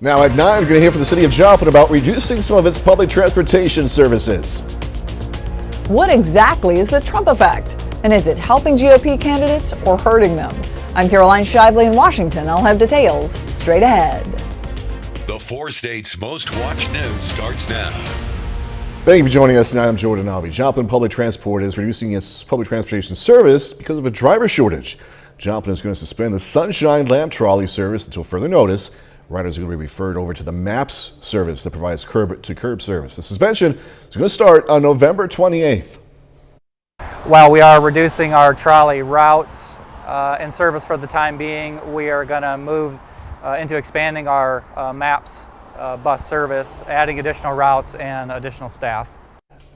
Now at 9, we're going to hear from the city of Joplin about reducing some of its public transportation services. What exactly is the Trump effect? And is it helping GOP candidates or hurting them? I'm Caroline Shively in Washington. I'll have details straight ahead. The 4 states' most watched news starts now. Thank you for joining us tonight. I'm Jordan Albee. Joplin Public Transport is reducing its public transportation service because of a driver shortage. Joplin is going to suspend the Sunshine Lamp Trolley service until further notice. Riders are going to be referred over to the MAPS service that provides curb-to-curb service. The suspension is going to start on November 28th. While we are reducing our trolley routes and service for the time being, we are going to move into expanding our MAPS bus service, adding additional routes and additional staff.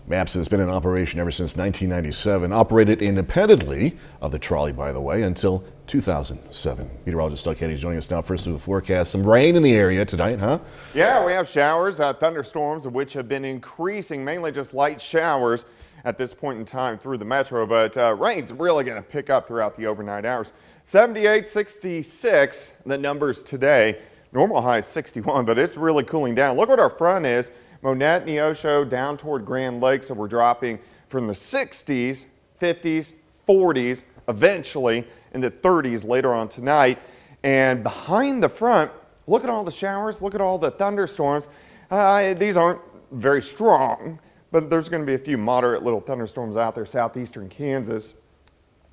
MAPS has been in operation ever since 1997, operated independently of the trolley, by the way, until 2007. Meteorologist Doug Heddy is joining us now. First through the forecast, some rain in the area tonight, huh? Yeah, we have showers, thunderstorms, which have been increasing, mainly just light showers at this point in time through the metro, but rain's really going to pick up throughout the overnight hours. 78, 66, the numbers today. Normal high is 61, but it's really cooling down. Look what our front is. Monette, Neosho, down toward Grand Lake, so we're dropping from the 60s, 50s, 40s, eventually into 30s later on tonight. And behind the front, look at all the showers, look at all the thunderstorms. These aren't very strong, but there's going to be a few moderate little thunderstorms out there, southeastern Kansas,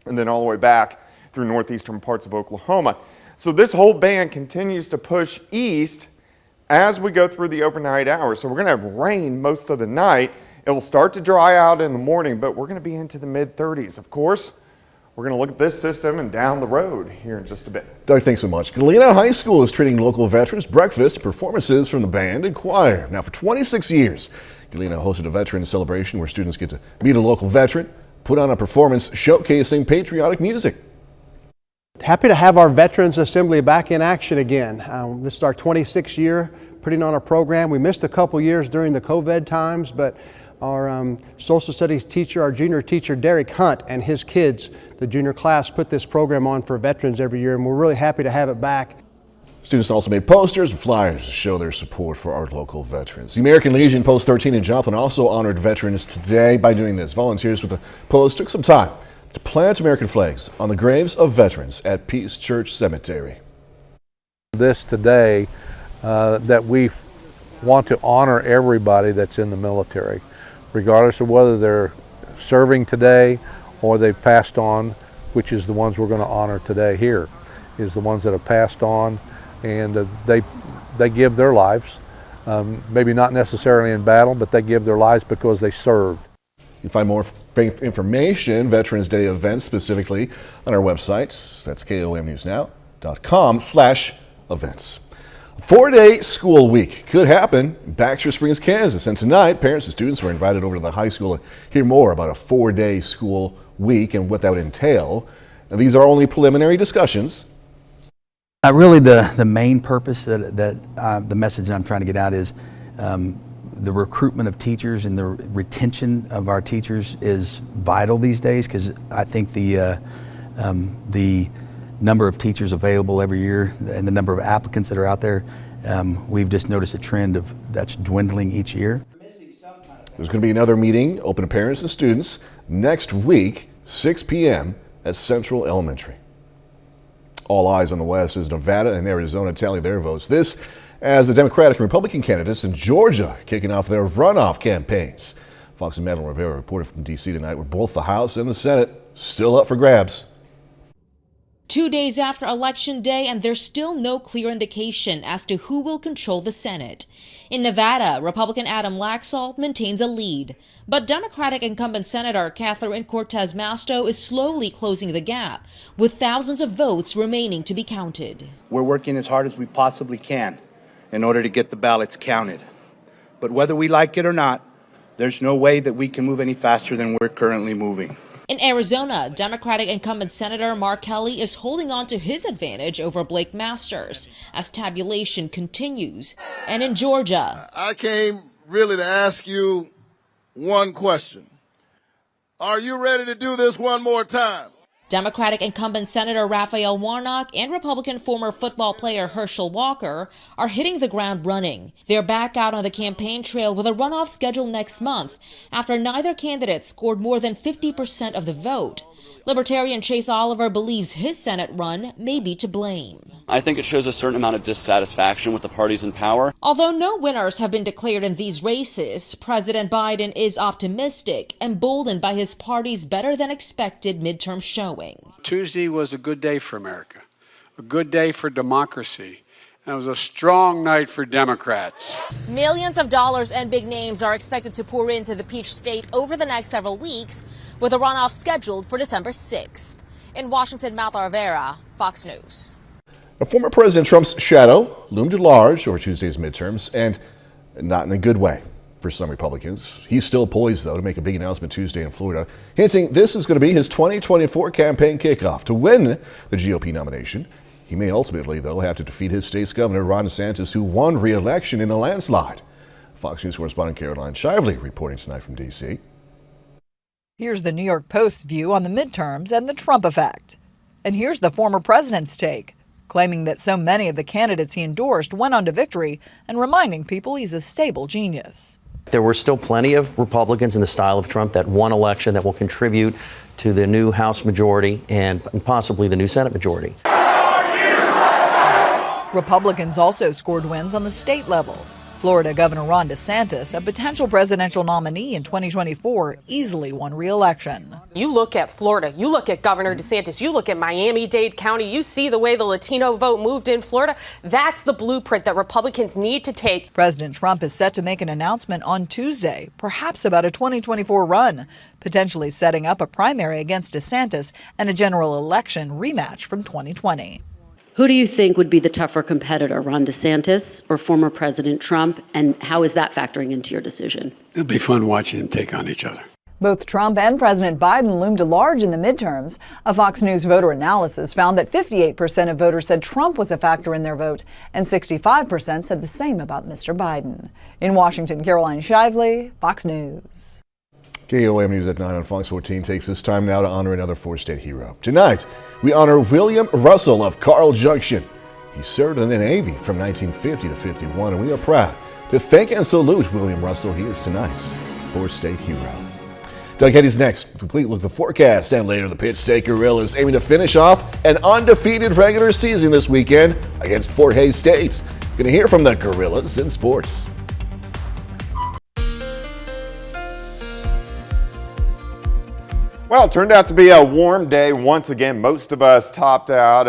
and then all the way back through northeastern parts of Oklahoma. So this whole band continues to push east as we go through the overnight hours. So we're going to have rain most of the night. It will start to dry out in the morning, but we're going to be into the mid-30s. Of course, we're going to look at this system and down the road here in just a bit. Doug, thanks so much. Galena High School is treating local veterans breakfast, performances from the band and choir. Now, for 26 years, Galena hosted a veterans celebration where students get to meet a local veteran, put on a performance showcasing patriotic music. Happy to have our Veterans Assembly back in action again. This is our 26th year putting on a program. We missed a couple years during the COVID times, but our social studies teacher, our junior teacher, Derek Hunt, and his kids, the junior class, put this program on for veterans every year, and we're really happy to have it back. Students also made posters and flyers to show their support for our local veterans. The American Legion Post 13 in Joplin also honored veterans today by doing this. Volunteers with the post took some time to plant American flags on the graves of veterans at Peace Church Cemetery. This today, that we want to honor everybody that's in the military, regardless of whether they're serving today or they've passed on, which is the ones we're going to honor today here, is the ones that have passed on, and they give their lives, maybe not necessarily in battle, but they give their lives because they served. You can find more information, Veterans Day events specifically, on our website. That's KOAMnewsnow.com/events. A 4-day school week could happen in Baxter Springs, Kansas. And tonight, parents and students were invited over to the high school to hear more about a 4-day school week and what that would entail. Now, these are only preliminary discussions. Really, the main purpose that the message that I'm trying to get out is the recruitment of teachers and the retention of our teachers is vital these days, because I think the number of teachers available every year and the number of applicants that are out there, we've just noticed a trend of that's dwindling each year. There's going to be another meeting open to parents and students next week, 6 p.m. at Central Elementary. All eyes on the West as Nevada and Arizona tally their votes. This as the Democratic and Republican candidates in Georgia kicking off their runoff campaigns. Fox and Madeline Rivera reported from D.C. tonight where both the House and the Senate still up for grabs. 2 days after Election Day, and there's still no clear indication as to who will control the Senate. In Nevada, Republican Adam Laxalt maintains a lead, but Democratic incumbent Senator Catherine Cortez Masto is slowly closing the gap, with thousands of votes remaining to be counted. We're working as hard as we possibly can in order to get the ballots counted. But whether we like it or not, there's no way that we can move any faster than we're currently moving. In Arizona, Democratic incumbent Senator Mark Kelly is holding on to his advantage over Blake Masters as tabulation continues. And in Georgia, I came really to ask you one question. Are you ready to do this one more time? Democratic incumbent Senator Raphael Warnock and Republican former football player Herschel Walker are hitting the ground running. They're back out on the campaign trail with a runoff scheduled next month after neither candidate scored more than 50% of the vote. Libertarian Chase Oliver believes his Senate run may be to blame. I think it shows a certain amount of dissatisfaction with the parties in power. Although no winners have been declared in these races, President Biden is optimistic, emboldened by his party's better-than-expected midterm showing. Tuesday was a good day for America, a good day for democracy, and it was a strong night for Democrats. Millions of dollars and big names are expected to pour into the Peach State over the next several weeks, with a runoff scheduled for December 6th. In Washington, Martha Rivera, Fox News. Now, former President Trump's shadow loomed large over Tuesday's midterms, and not in a good way for some Republicans. He's still poised, though, to make a big announcement Tuesday in Florida, hinting this is going to be his 2024 campaign kickoff. To win the GOP nomination, he may ultimately, though, have to defeat his state's governor, Ron DeSantis, who won re-election in a landslide. Fox News correspondent Caroline Shively reporting tonight from D.C. Here's the New York Post's view on the midterms and the Trump effect. And here's the former president's take, claiming that so many of the candidates he endorsed went on to victory and reminding people he's a stable genius. There were still plenty of Republicans in the style of Trump that won election that will contribute to the new House majority and possibly the new Senate majority. Republicans also scored wins on the state level. Florida Governor Ron DeSantis, a potential presidential nominee in 2024, easily won re-election. You look at Florida, you look at Governor DeSantis, you look at Miami-Dade County, you see the way the Latino vote moved in Florida. That's the blueprint that Republicans need to take. President Trump is set to make an announcement on Tuesday, perhaps about a 2024 run, potentially setting up a primary against DeSantis and a general election rematch from 2020. Who do you think would be the tougher competitor, Ron DeSantis or former President Trump? And how is that factoring into your decision? It'll be fun watching them take on each other. Both Trump and President Biden loomed large in the midterms. A Fox News voter analysis found that 58% of voters said Trump was a factor in their vote, and 65% said the same about Mr. Biden. In Washington, Caroline Shively, Fox News. KOAM News at 9 on Fox 14 takes this time now to honor another four-state hero. Tonight, we honor William Russell of Carl Junction. He served in the Navy from 1950 to 51, and we are proud to thank and salute William Russell. He is tonight's four-state hero. Doug Heddy's next. Complete look at the forecast, and later the Pitt State Gorillas aiming to finish off an undefeated regular season this weekend against Fort Hays State. Going to hear from the Gorillas in sports. Well, it turned out to be a warm day once again. Most of us topped out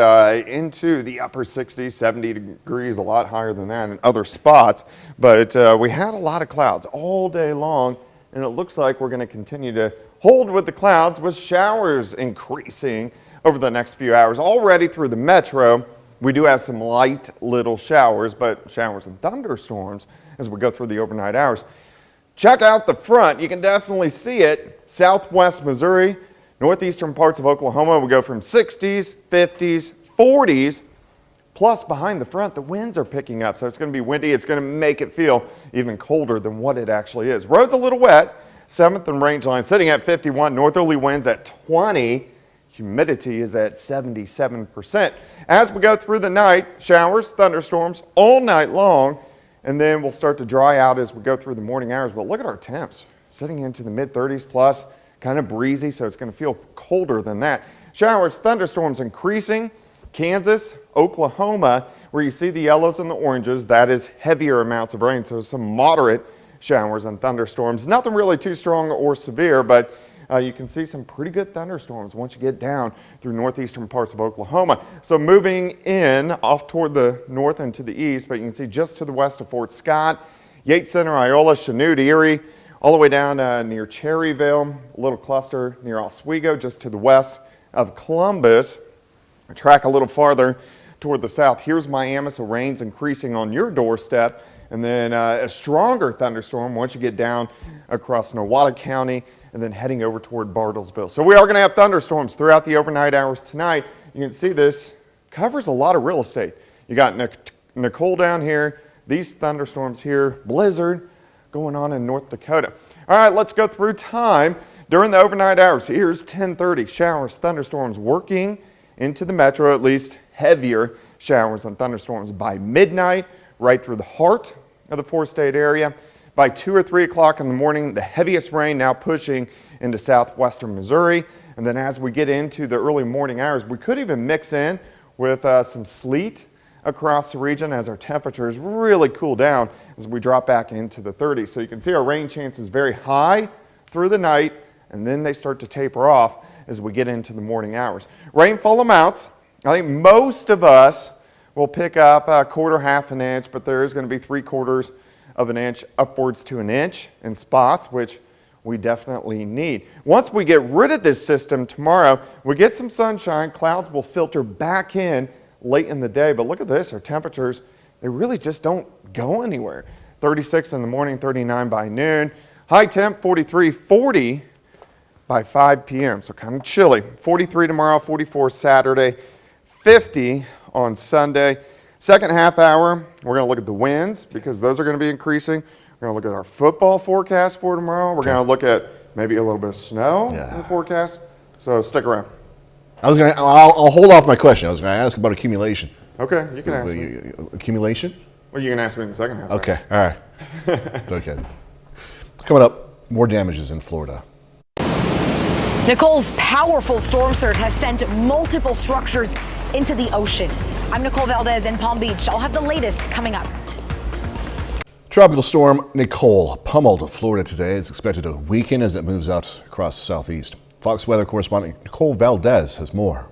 into the upper 60s, 70 degrees, a lot higher than that in other spots. But we had a lot of clouds all day long, and it looks like we're going to continue to hold with the clouds with showers increasing over the next few hours. Already through the metro, we do have some light little showers, but showers and thunderstorms as we go through the overnight hours. Check out the front. You can definitely see it. Southwest Missouri, northeastern parts of Oklahoma, we go from 60s, 50s, 40s. Plus, behind the front, the winds are picking up, so it's going to be windy. It's going to make it feel even colder than what it actually is. Road's a little wet. 7th and range line sitting at 51. Northerly winds at 20. Humidity is at 77%. As we go through the night, showers, thunderstorms all night long. And then we'll start to dry out as we go through the morning hours. But look at our temps, sitting into the mid-30s plus, kind of breezy, so it's going to feel colder than that. Showers, thunderstorms increasing. Kansas, Oklahoma, where you see the yellows and the oranges, that is heavier amounts of rain. So some moderate showers and thunderstorms. Nothing really too strong or severe, but you can see some pretty good thunderstorms once you get down through northeastern parts of Oklahoma. So moving in off toward the north and to the east, but you can see just to the west of Fort Scott, Yates Center, Iola, Chanute, Erie, all the way down near Cherryville, a little cluster near Oswego, just to the west of Columbus. Track a little farther toward the south. Here's Miami, so rain's increasing on your doorstep. And then a stronger thunderstorm once you get down across Nowata County and then heading over toward Bartlesville. So we are going to have thunderstorms throughout the overnight hours tonight. You can see this covers a lot of real estate. You got Nicole down here, these thunderstorms here, blizzard going on in North Dakota. All right, let's go through time. During the overnight hours, here's 10:30. Showers, thunderstorms working into the metro, at least heavier showers and thunderstorms by midnight, right through the heart of the four-state area. By 2 or 3 o'clock in the morning, the heaviest rain now pushing into southwestern Missouri. And then as we get into the early morning hours, we could even mix in with some sleet across the region as our temperatures really cool down as we drop back into the 30s. So you can see our rain chances very high through the night, and then they start to taper off as we get into the morning hours. Rainfall amounts, I think most of us will pick up a quarter, half an inch, but there is going to be 3/4 of an inch upwards to an inch in spots, which we definitely need. Once we get rid of this system tomorrow, we get some sunshine, clouds will filter back in late in the day, but look at this, our temperatures, they really just don't go anywhere. 36 in the morning, 39 by noon. High temp, 43, 40 by 5 p.m., so kind of chilly. 43 tomorrow, 44 Saturday, 50 on Sunday. Second half hour, we're going to look at the winds because those are going to be increasing. We're going to look at our football forecast for tomorrow. We're going to look at maybe a little bit of snow in the forecast, so stick around. I'll hold off my question. I was going to ask about accumulation. Okay, you can ask me. Accumulation? Well, you can ask me in the second half. Okay, all right. Okay. Coming up, more damages in Florida. Nicole's powerful storm surge has sent multiple structures into the ocean. I'm Nicole Valdez in Palm Beach. I'll have the latest coming up. Tropical storm Nicole pummeled Florida today. It's expected to weaken as it moves out across the southeast. Fox weather correspondent Nicole Valdez has more.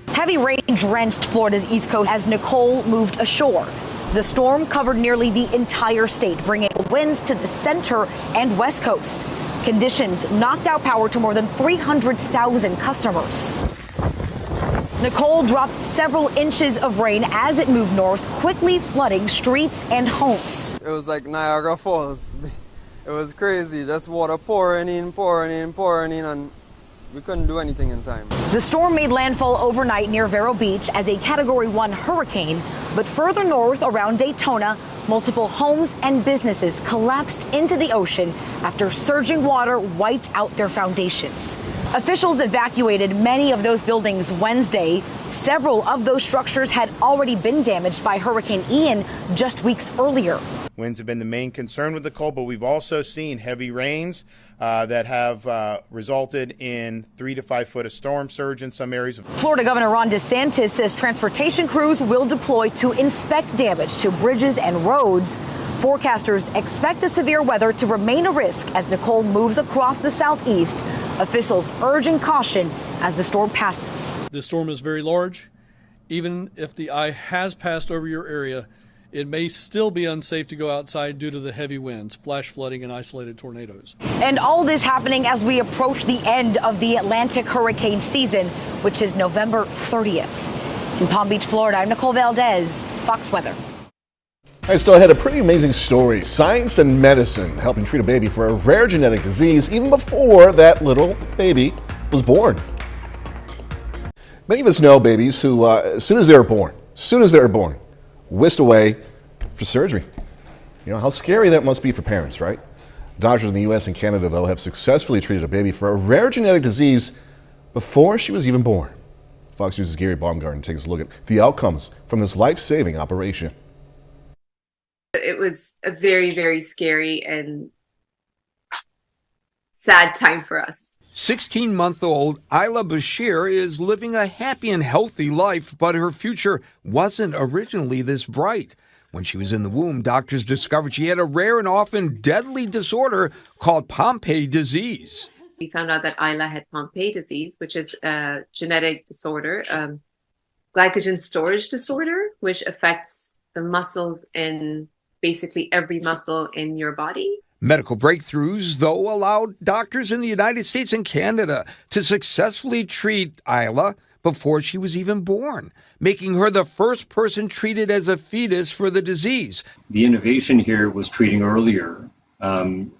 Heavy rain drenched Florida's east coast as Nicole moved ashore. The storm covered nearly the entire state, bringing winds to the center and west coast. Conditions knocked out power to more than 300,000 customers. Nicole dropped several inches of rain as it moved north, quickly flooding streets and homes. It was like Niagara Falls. It was crazy, just water pouring in, and we couldn't do anything in time. The storm made landfall overnight near Vero Beach as a Category 1 hurricane, but further north around Daytona, multiple homes and businesses collapsed into the ocean after surging water wiped out their foundations. Officials evacuated many of those buildings Wednesday. Several of those structures had already been damaged by Hurricane Ian just weeks earlier. Winds have been the main concern with Nicole, but we've also seen heavy rains that have resulted in 3 to 5 foot of storm surge in some areas. Florida Governor Ron DeSantis says transportation crews will deploy to inspect damage to bridges and roads. Forecasters expect the severe weather to remain a risk as Nicole moves across the southeast. Officials urging caution as the storm passes. The storm is very large. Even if the eye has passed over your area, it may still be unsafe to go outside due to the heavy winds, flash flooding, and isolated tornadoes. And all this happening as we approach the end of the Atlantic hurricane season, which is November 30th. In Palm Beach, Florida, I'm Nicole Valdez, Fox Weather. I still had a pretty amazing story. Science and medicine helping treat a baby for a rare genetic disease even before that little baby was born. Many of us know babies who, as soon as they're born, whisked away for surgery. You know how scary that must be for parents, right? Doctors in the U.S. and Canada, though, have successfully treated a baby for a rare genetic disease before she was even born. Fox News' Gary Baumgarten takes a look at the outcomes from this life-saving operation. It was a very, very scary and sad time for us. 16-month-old Isla Bashir is living a happy and healthy life, but her future wasn't originally this bright. When she was in the womb, doctors discovered she had a rare and often deadly disorder called Pompe disease. We found out that Isla had Pompe disease, which is a genetic disorder, glycogen storage disorder, which affects the muscles in basically every muscle in your body. Medical breakthroughs, though, allowed doctors in the United States and Canada to successfully treat Isla before she was even born, making her the first person treated as a fetus for the disease. The innovation here was treating earlier and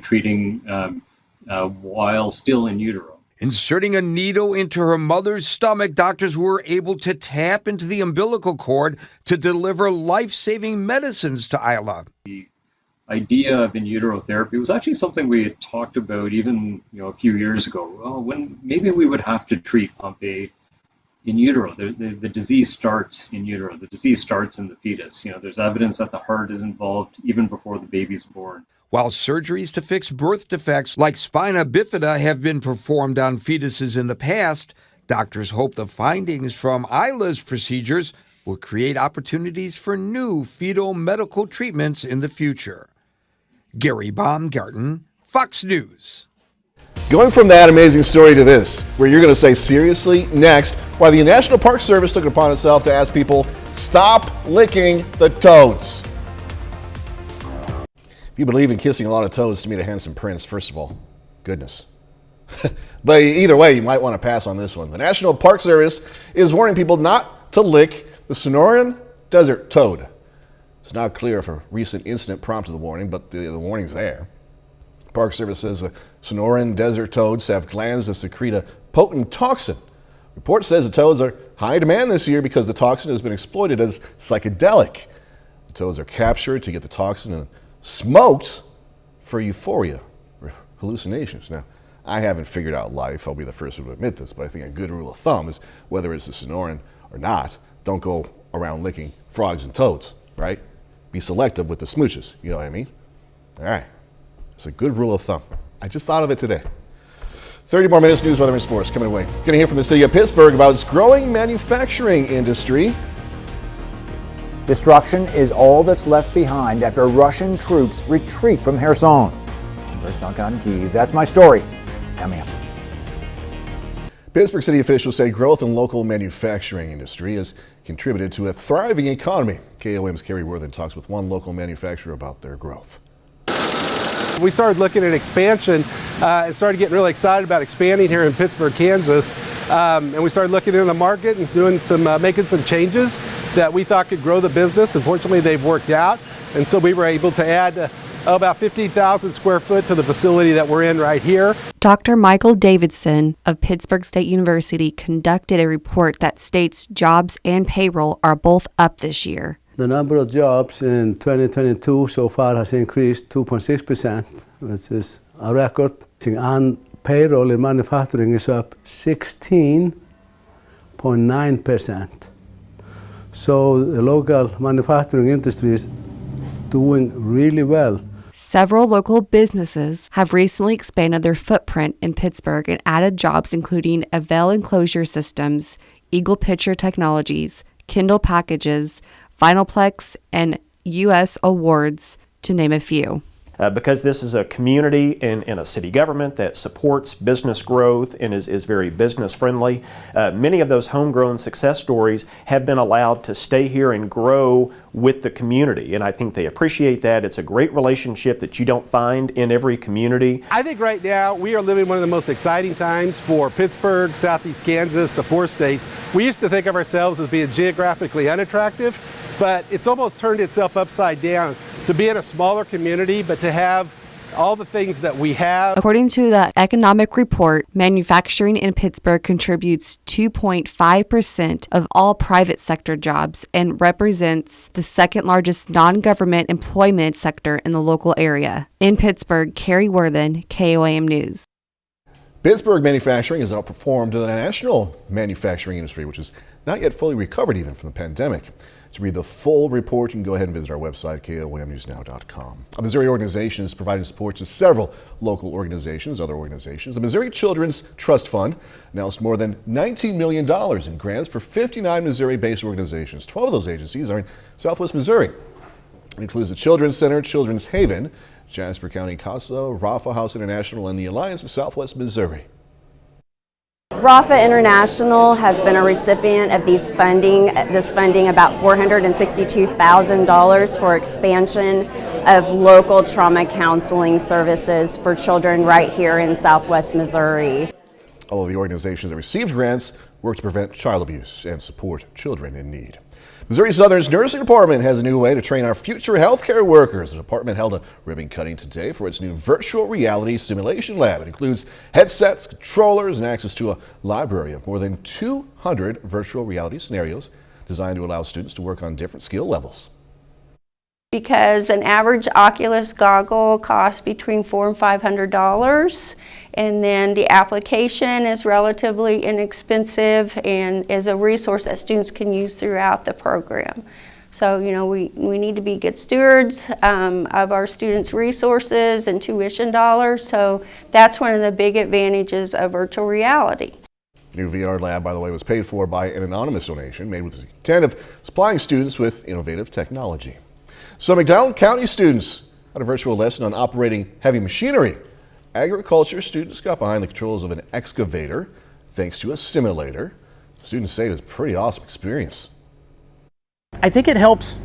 treating while still in utero. Inserting a needle into her mother's stomach, doctors were able to tap into the umbilical cord to deliver life-saving medicines to Isla. The idea of in utero therapy was actually something we had talked about even a few years ago. Well, when maybe we would have to treat Pompe in utero. The disease starts in utero. The disease starts in the fetus. There's evidence that the heart is involved even before the baby's born. While surgeries to fix birth defects like spina bifida have been performed on fetuses in the past, doctors hope the findings from Isla's procedures will create opportunities for new fetal medical treatments in the future. Gary Baumgarten, Fox News. Going from that amazing story to this, where you're going to say seriously next, why the National Park Service took it upon itself to ask people, stop licking the toads. If you believe in kissing a lot of toads to meet a handsome prince, first of all, goodness. But either way, you might want to pass on this one. The National Park Service is warning people not to lick the Sonoran desert toad. It's not clear if a recent incident prompted the warning, but the warning's there. Park Service says the Sonoran desert toads have glands that secrete a potent toxin. Report says the toads are high demand this year because the toxin has been exploited as psychedelic. The toads are captured to get the toxin and smoked for euphoria or hallucinations. Now, I haven't figured out life. I'll be the first to admit this, but I think a good rule of thumb is whether it's the Sonoran or not, don't go around licking frogs and toads, right? Be selective with the smooches. You know what I mean? All right. It's a good rule of thumb. I just thought of it today. 30 more minutes, news, weather, and sports coming away. Going to hear from the city of Pittsburgh about its growing manufacturing industry. Destruction is all that's left behind after Russian troops retreat from Kherson. I'm Rick Duncan Kyiv. That's my story. Coming up. Pittsburgh city officials say growth in local manufacturing industry has contributed to a thriving economy. KOAM's Kerry Worthen talks with one local manufacturer about their growth. We started looking at expansion and started getting really excited about expanding here in Pittsburgh, Kansas. And we started looking into the market and doing making some changes that we thought could grow the business. Unfortunately, they've worked out. And so we were able to add about 15,000 square foot to the facility that we're in right here. Dr. Michael Davidson of Pittsburgh State University conducted a report that states jobs and payroll are both up this year. The number of jobs in 2022 so far has increased 2.6%, which is a record. And payroll in manufacturing is up 16.9%. So the local manufacturing industry is doing really well. Several local businesses have recently expanded their footprint in Pittsburgh and added jobs including Avell Enclosure Systems, Eagle Picture Technologies, Kindle Packages, Vinylplex, and U.S. Awards, to name a few. Because this is a community and a city government that supports business growth and is very business friendly, many of those homegrown success stories have been allowed to stay here and grow with the community, and I think they appreciate that. It's a great relationship that you don't find in every community. I think right now we are living one of the most exciting times for Pittsburgh, Southeast Kansas, the 4 states. We used to think of ourselves as being geographically unattractive, but it's almost turned itself upside down to be in a smaller community, but to have all the things that we have. According to the economic report, manufacturing in Pittsburgh contributes 2.5% of all private sector jobs and represents the second largest non-government employment sector in the local area. In Pittsburgh, Kerry Worthen, KOAM News. Pittsburgh manufacturing has outperformed the national manufacturing industry, which is not yet fully recovered even from the pandemic. To read the full report, you can go ahead and visit our website, KOAMnewsnow.com. A Missouri organization is providing support to several local organizations, other organizations. The Missouri Children's Trust Fund announced more than $19 million in grants for 59 Missouri-based organizations. 12 of those agencies are in Southwest Missouri. It includes the Children's Center, Children's Haven, Jasper County CASA, Rafa House International, and the Alliance of Southwest Missouri. Rafa International has been a recipient of this funding about $462,000 for expansion of local trauma counseling services for children right here in Southwest Missouri. All of the organizations that received grants work to prevent child abuse and support children in need. Missouri Southern's nursing department has a new way to train our future healthcare workers. The department held a ribbon cutting today for its new virtual reality simulation lab. It includes headsets, controllers, and access to a library of more than 200 virtual reality scenarios designed to allow students to work on different skill levels. because an average Oculus goggle costs between $400 and $500, and then the application is relatively inexpensive and is a resource that students can use throughout the program. So, we need to be good stewards of our students' resources and tuition dollars, so that's one of the big advantages of virtual reality. New VR lab, by the way, was paid for by an anonymous donation made with the intent of supplying students with innovative technology. So McDowell County students had a virtual lesson on operating heavy machinery. Agriculture students got behind the controls of an excavator thanks to a simulator. Students say it was a pretty awesome experience. I think it helps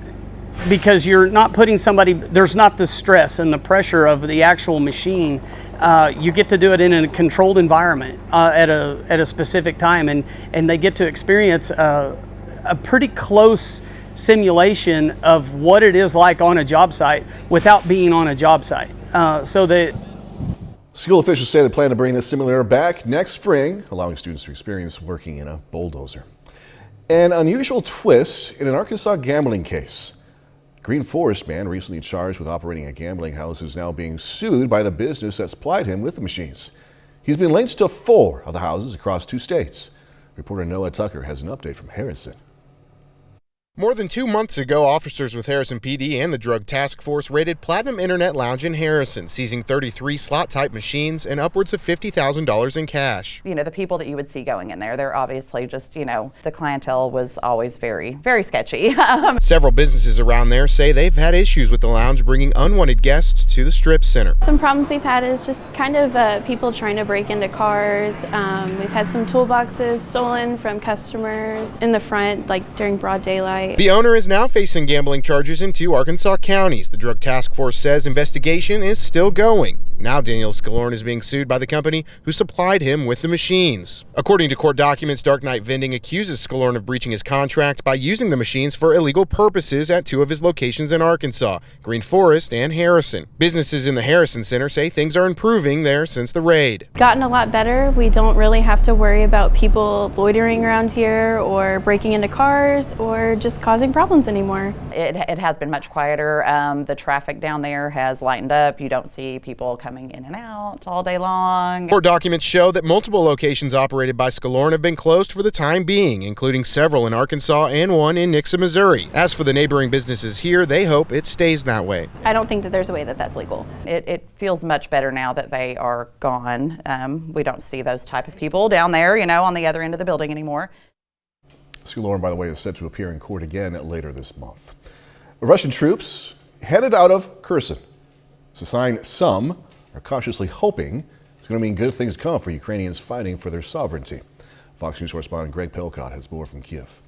because you're not putting somebody, there's not the stress and the pressure of the actual machine. You get to do it in a controlled environment at a specific time, and they get to experience a pretty close simulation of what it is like on a job site without being on a job site. School officials say they plan to bring this simulator back next spring, allowing students to experience working in a bulldozer. An unusual twist in an Arkansas gambling case. A Green Forest man recently charged with operating a gambling house is now being sued by the business that supplied him with the machines. He's been linked to 4 of the houses across 2 states. Reporter Noah Tucker has an update from Harrison. More than 2 months ago, officers with Harrison PD and the Drug Task Force raided Platinum Internet Lounge in Harrison, seizing 33 slot-type machines and upwards of $50,000 in cash. The people that you would see going in there, they're obviously just, the clientele was always very, very sketchy. Several businesses around there say they've had issues with the lounge bringing unwanted guests to the strip center. Some problems we've had is just kind of people trying to break into cars. We've had some toolboxes stolen from customers in the front, like during broad daylight. The owner is now facing gambling charges in 2 Arkansas counties. The Drug Task Force says investigation is still going. Now Daniel Scalorn is being sued by the company who supplied him with the machines. According to court documents, Dark Knight Vending accuses Scalorn of breaching his contract by using the machines for illegal purposes at 2 of his locations in Arkansas, Green Forest and Harrison. Businesses in the Harrison Center say things are improving there since the raid. Gotten a lot better. We don't really have to worry about people loitering around here or breaking into cars or just causing problems anymore. It has been much quieter. The traffic down there has lightened up. You don't see people coming in and out all day long. Court documents show that multiple locations operated by Scalorn have been closed for the time being, including several in Arkansas and one in Nixa, Missouri. As for the neighboring businesses here, they hope it stays that way. I don't think that there's a way that that's legal. It feels much better now that they are gone. We don't see those type of people down there, on the other end of the building anymore. Scalorn, by the way, is set to appear in court again later this month. Russian troops headed out of Kherson. It's a sign some are cautiously hoping it's going to mean good things come for Ukrainians fighting for their sovereignty. Fox News correspondent Greg Pilcott has more from Kiev.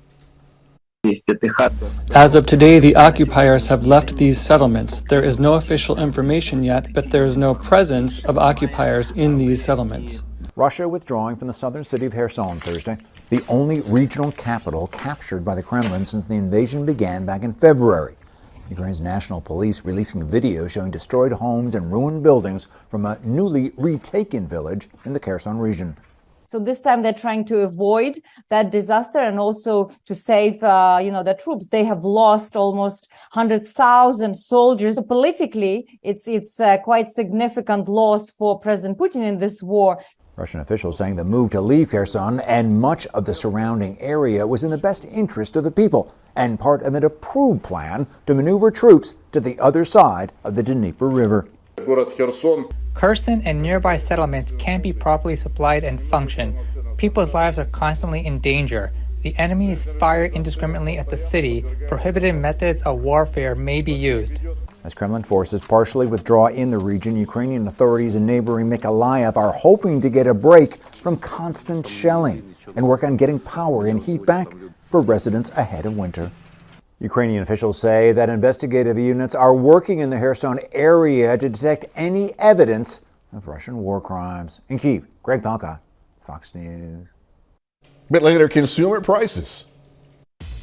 As of today, the occupiers have left these settlements. There is no official information yet, but there is no presence of occupiers in these settlements. Russia withdrawing from the southern city of Kherson Thursday, the only regional capital captured by the Kremlin since the invasion began back in February. Ukraine's national police releasing video showing destroyed homes and ruined buildings from a newly retaken village in the Kherson region. So this time they're trying to avoid that disaster and also to save, the troops. They have lost almost 100,000 soldiers. So politically, it's quite significant loss for President Putin in this war. Russian officials saying the move to leave Kherson and much of the surrounding area was in the best interest of the people and part of an approved plan to maneuver troops to the other side of the Dnieper River. Kherson and nearby settlements can't be properly supplied and function. People's lives are constantly in danger. The enemy is fired indiscriminately at the city. Prohibited methods of warfare may be used. As Kremlin forces partially withdraw in the region, Ukrainian authorities in neighboring Mykolaiv are hoping to get a break from constant shelling and work on getting power and heat back for residents ahead of winter. Ukrainian officials say that investigative units are working in the Kherson area to detect any evidence of Russian war crimes. In Kyiv, Greg Palka, Fox News. A bit later, consumer prices.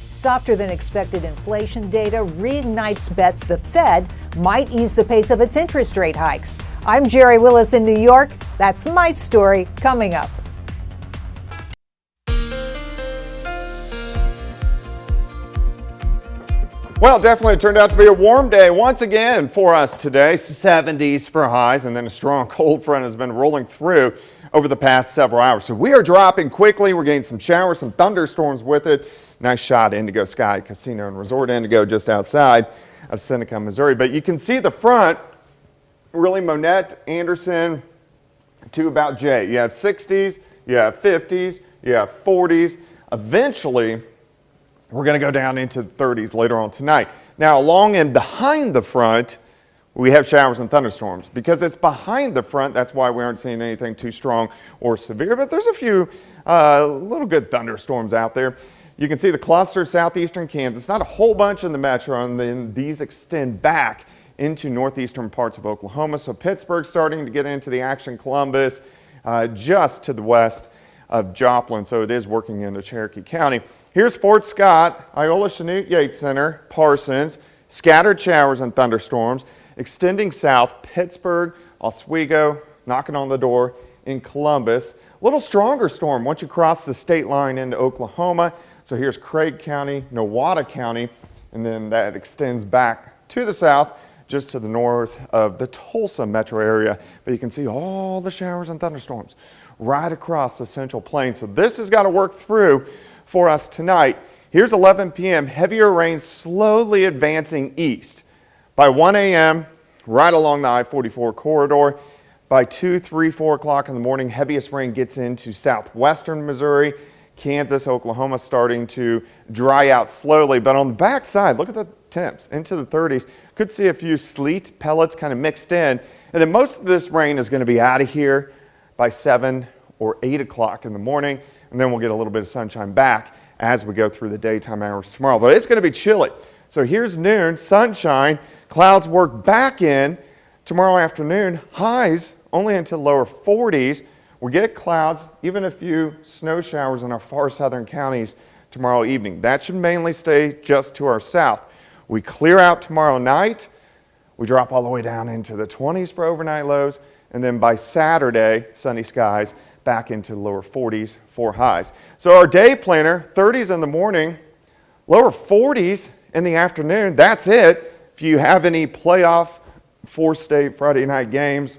Softer than expected inflation data reignites bets the Fed might ease the pace of its interest rate hikes. I'm Jerry Willis in New York. That's my story coming up. Well, it definitely turned out to be a warm day once again for us today. 70s for highs, and then a strong cold front has been rolling through over the past several hours. So we are dropping quickly. We're getting some showers, some thunderstorms with it. Nice shot, Indigo Sky Casino and Resort Indigo, just outside of Seneca, Missouri. But you can see the front, really Monette, Anderson, to about J. You have 60s, you have 50s, you have 40s. Eventually, we're going to go down into the 30s later on tonight. Now, along and behind the front, we have showers and thunderstorms. Because it's behind the front, that's why we aren't seeing anything too strong or severe. But there's a few little good thunderstorms out there. You can see the cluster southeastern Kansas, not a whole bunch in the metro, and then these extend back into northeastern parts of Oklahoma. So Pittsburgh starting to get into the action. Columbus, just to the west of Joplin. So it is working into Cherokee County. Here's Fort Scott, Iola Chanute Yates Center, Parsons, scattered showers and thunderstorms, extending south, Pittsburgh, Oswego, knocking on the door in Columbus. A little stronger storm once you cross the state line into Oklahoma. So here's Craig County, Nowata County, and then that extends back to the south, just to the north of the Tulsa metro area. But you can see all the showers and thunderstorms right across the Central Plains. So this has got to work through for us tonight. Here's 11 p.m. Heavier rain slowly advancing east. By 1 a.m., right along the I-44 corridor. By 2, 3, 4 o'clock in the morning, heaviest rain gets into southwestern Missouri. Kansas, Oklahoma starting to dry out slowly. But on the backside, look at the temps into the 30s. Could see a few sleet pellets kind of mixed in. And then most of this rain is going to be out of here by 7 or 8 o'clock in the morning. And then we'll get a little bit of sunshine back as we go through the daytime hours tomorrow. But it's going to be chilly. So here's noon, sunshine, clouds work back in tomorrow afternoon, highs only until lower 40s. We get clouds, even a few snow showers in our far southern counties tomorrow evening. That should mainly stay just to our south. We clear out tomorrow night. We drop all the way down into the 20s for overnight lows. And then by Saturday, sunny skies back into the lower 40s for highs. So our day planner, 30s in the morning, lower 40s in the afternoon. That's it. If you have any playoff four-state Friday night games,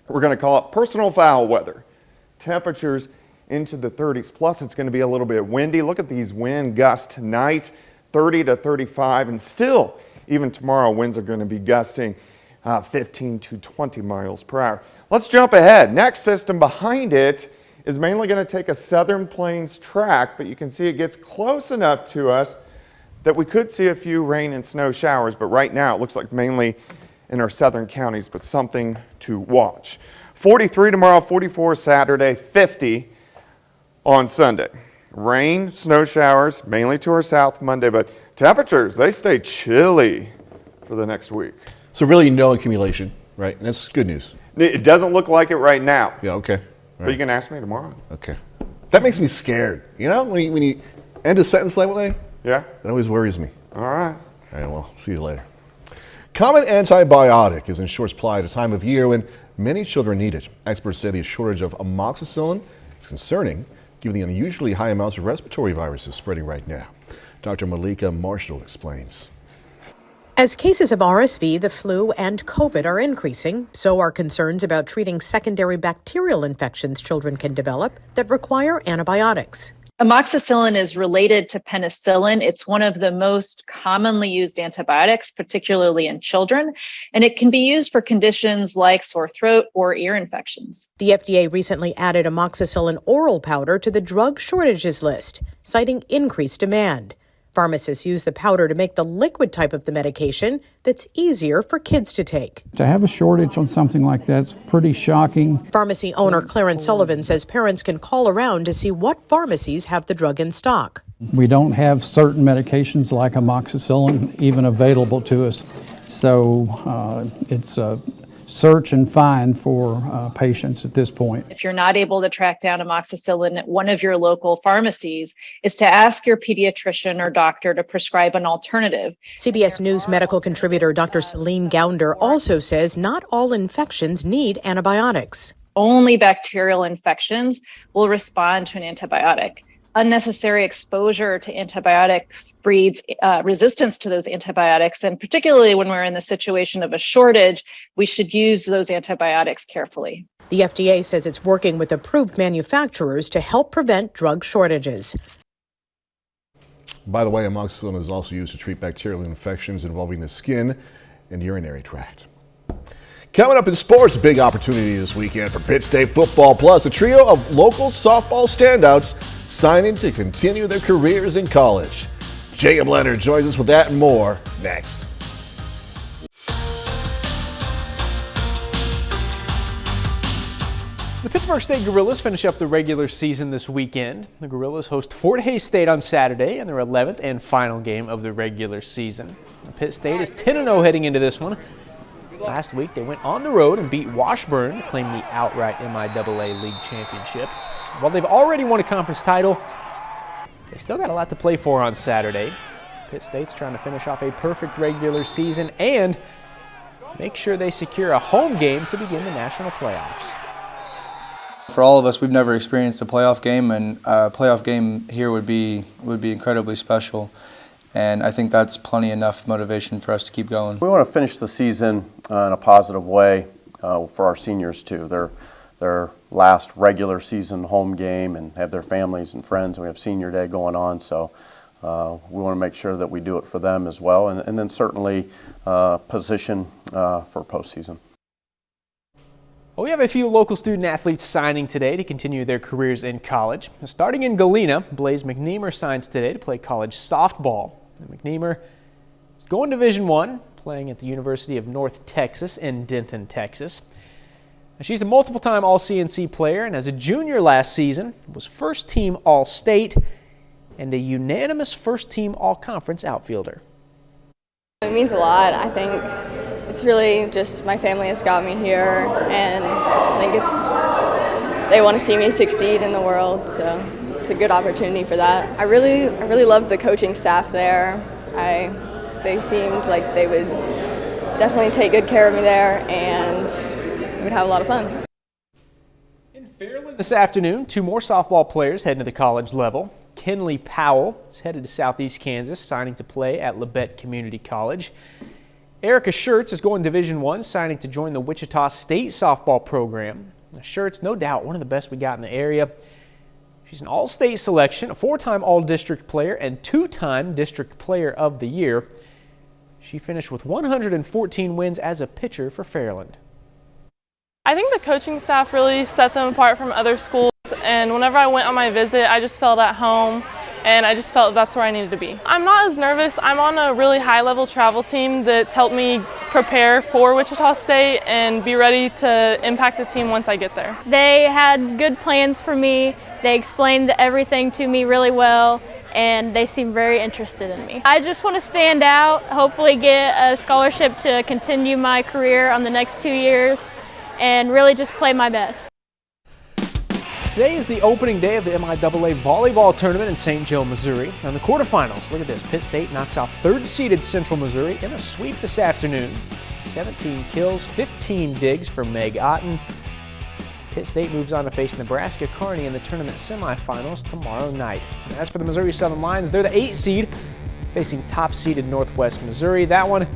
we're going to call it personal foul weather. Temperatures into the 30s. Plus, it's going to be a little bit windy. Look at these wind gusts tonight, 30 to 35. And still, even tomorrow, winds are going to be gusting 15 to 20 miles per hour. Let's jump ahead. Next system behind it is mainly going to take a southern plains track, but you can see it gets close enough to us that we could see a few rain and snow showers. But right now, it looks like mainly in our southern counties, but something to watch. 43 tomorrow, 44 Saturday, 50 on Sunday. Rain, snow showers, mainly to our south Monday, but temperatures, they stay chilly for the next week. So really no accumulation, right? And that's good news. It doesn't look like it right now. Yeah, okay. But you can ask me tomorrow. Okay. That makes me scared. You know, when you end a sentence that way? Yeah. That always worries me. All right. All right, well, see you later. Common antibiotic is in short supply at a time of year when many children need it. Experts say the shortage of amoxicillin is concerning, given the unusually high amounts of respiratory viruses spreading right now. Dr. Malika Marshall explains. As cases of RSV, the flu, and COVID are increasing, so are concerns about treating secondary bacterial infections children can develop that require antibiotics. Amoxicillin is related to penicillin. It's one of the most commonly used antibiotics, particularly in children, and it can be used for conditions like sore throat or ear infections. The FDA recently added amoxicillin oral powder to the drug shortages list, citing increased demand. Pharmacists use the powder to make the liquid type of the medication that's easier for kids to take. To have a shortage on something like that's pretty shocking. Pharmacy owner Clarence Sullivan says parents can call around to see what pharmacies have the drug in stock. We don't have certain medications like amoxicillin even available to us, so it's a search and find for patients at this point. If you're not able to track down amoxicillin at one of your local pharmacies, is to ask your pediatrician or doctor to prescribe an alternative. CBS News medical contributor Dr. Celine Gounder also says not all infections need antibiotics. Only bacterial infections will respond to an antibiotic. unnecessary exposure to antibiotics breeds resistance to those antibiotics. And particularly when we're in the situation of a shortage, we should use those antibiotics carefully. The FDA says it's working with approved manufacturers to help prevent drug shortages. By the way, amoxicillin is also used to treat bacterial infections involving the skin and urinary tract. Coming up in sports, a big opportunity this weekend for Pitt State football, plus a trio of local softball standouts signing to continue their careers in college. Jacob Leonard joins us with that and more next. The Pittsburgh State Gorillas finish up the regular season this weekend. The Gorillas host Fort Hays State on Saturday in their 11th and final game of the regular season. Pitt State is 10-0 heading into this one. Last week, they went on the road and beat Washburn to claim the outright MIAA League Championship. While they've already won a conference title, they still got a lot to play for on Saturday. Pitt State's trying to finish off a perfect regular season and make sure they secure a home game to begin the national playoffs. For all of us, we've never experienced a playoff game, and a playoff game here would be incredibly special. And I think that's plenty enough motivation for us to keep going. We want to finish the season in a positive way for our seniors too. Their last regular season home game and have their families and friends. We have senior day going on, so we want to make sure that we do it for them as well, and then certainly position for postseason. Well, we have a few local student athletes signing today to continue their careers in college. Starting in Galena, Blaze McNeamer signs today to play college softball. And McNeamer is going Division I, playing at the University of North Texas in Denton, Texas. She's a multiple-time All-CNC player, and as a junior last season, was first-team All-State and a unanimous first-team All-Conference outfielder. It means a lot. I think it's really just my family has got me here, and I think they want to see me succeed in the world, so it's a good opportunity for that. I really loved the coaching staff there. They seemed like they would definitely take good care of me there, and we would have a lot of fun. In Fairland this afternoon, two more softball players heading to the college level. Kenley Powell is headed to Southeast Kansas, signing to play at Labette Community College. Erica Schertz is going Division I, signing to join the Wichita State softball program. Now, Schertz, no doubt one of the best we got in the area. She's an all-state selection, a four-time all-district player, and two-time district player of the year. She finished with 114 wins as a pitcher for Fairland. I think the coaching staff really set them apart from other schools, and whenever I went on my visit, I just felt at home, and I just felt that's where I needed to be. I'm not as nervous. I'm on a really high-level travel team that's helped me prepare for Wichita State and be ready to impact the team once I get there. They had good plans for me. They explained everything to me really well, and they seem very interested in me. I just want to stand out, hopefully get a scholarship to continue my career on the next 2 years, and really just play my best. Today is the opening day of the MIAA volleyball tournament in St. Joe, Missouri. Now in the quarterfinals, look at this. Pitt State knocks off third-seeded Central Missouri in a sweep this afternoon. 17 kills, 15 digs for Meg Otten. Pitt State moves on to face Nebraska Kearney in the tournament semifinals tomorrow night. As for the Missouri Southern Lions, they're the 8th seed, facing top-seeded Northwest Missouri. That one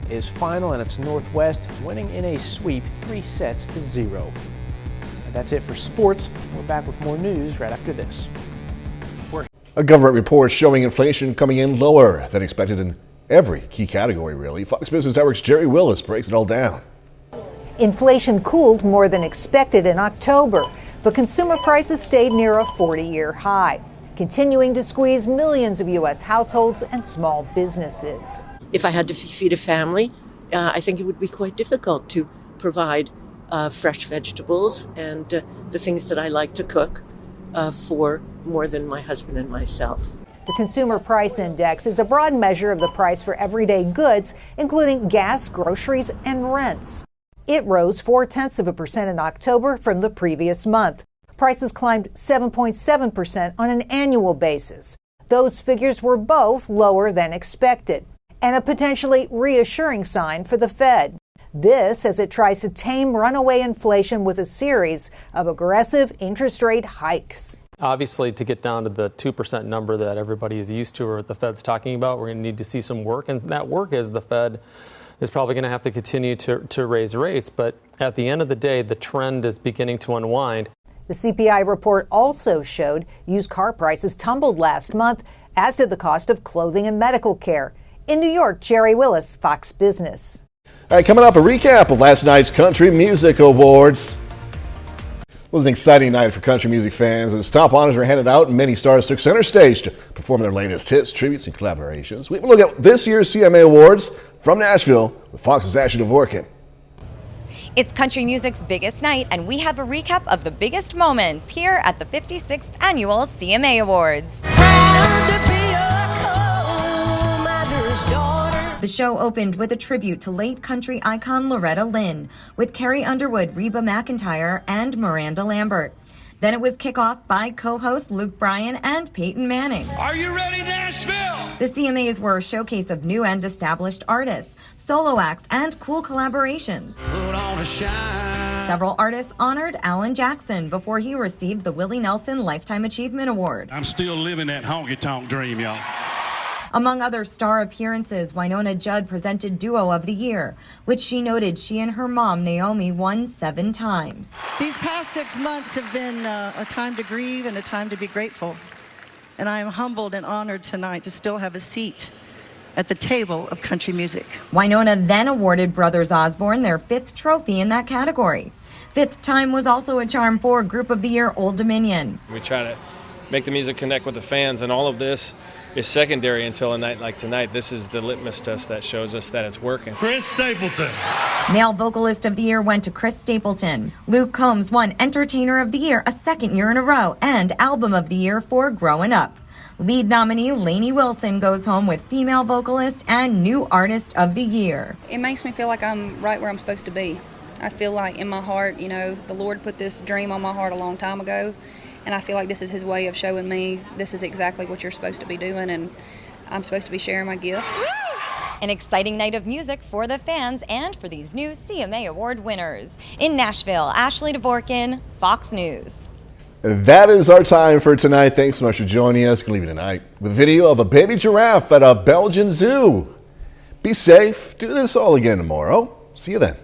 is final, and it's Northwest winning in a sweep 3-0. That's it for sports. We're back with more news right after this. A government report showing inflation coming in lower than expected in every key category, really. Fox Business Network's Jerry Willis breaks it all down. Inflation cooled more than expected in October, but consumer prices stayed near a 40-year high, continuing to squeeze millions of U.S. households and small businesses. If I had to feed a family, I think it would be quite difficult to provide fresh vegetables and the things that I like to cook for more than my husband and myself. The Consumer Price Index is a broad measure of the price for everyday goods, including gas, groceries, and rents. It rose 0.4% in October from the previous month. Prices climbed 7.7% on an annual basis. Those figures were both lower than expected, and a potentially reassuring sign for the Fed. This as it tries to tame runaway inflation with a series of aggressive interest rate hikes. Obviously, to get down to the 2% number that everybody is used to or the Fed's talking about, we're going to need to see some work. And that work is the Fed is probably going to have to continue to raise rates. But at the end of the day, the trend is beginning to unwind. The CPI report also showed used car prices tumbled last month, as did the cost of clothing and medical care. In New York, Jerry Willis, Fox Business. All right, coming up, a recap of last night's Country Music Awards. It was an exciting night for country music fans as top honors were handed out and many stars took center stage to perform their latest hits, tributes, and collaborations. We will look at this year's CMA Awards from Nashville with Fox's Ashley Dvorkin. It's country music's biggest night, and we have a recap of the biggest moments here at the 56th Annual CMA Awards. The show opened with a tribute to late country icon Loretta Lynn, with Carrie Underwood, Reba McEntire, and Miranda Lambert. Then it was kickoff by co-hosts Luke Bryan and Peyton Manning. Are you ready, Nashville? The CMAs were a showcase of new and established artists, solo acts, and cool collaborations. Put on a shine. Several artists honored Alan Jackson before he received the Willie Nelson Lifetime Achievement Award. I'm still living that honky-tonk dream, y'all. Among other star appearances, Winona Judd presented Duo of the Year, which she noted she and her mom, Naomi, won 7 times. These past 6 months have been a time to grieve and a time to be grateful. And I am humbled and honored tonight to still have a seat at the table of country music. Winona then awarded Brothers Osborne their 5th trophy in that category. 5th time was also a charm for Group of the Year Old Dominion. We try to make the music connect with the fans, and all of this is secondary until a night like tonight. This is the litmus test that shows us that it's working. Chris Stapleton. Male Vocalist of the Year went to Chris Stapleton. Luke Combs won Entertainer of the Year a 2nd year in a row, and Album of the Year for Growing Up. Lead nominee Lainey Wilson goes home with Female Vocalist and New Artist of the Year. It makes me feel like I'm right where I'm supposed to be. I feel like in my heart, you know, the Lord put this dream on my heart a long time ago. And I feel like this is his way of showing me this is exactly what you're supposed to be doing, and I'm supposed to be sharing my gift. An exciting night of music for the fans and for these new CMA Award winners. In Nashville, Ashley Dvorkin, Fox News. That is our time for tonight. Thanks so much for joining us. Gonna leave you tonight with video of a baby giraffe at a Belgian zoo. Be safe. Do this all again tomorrow. See you then.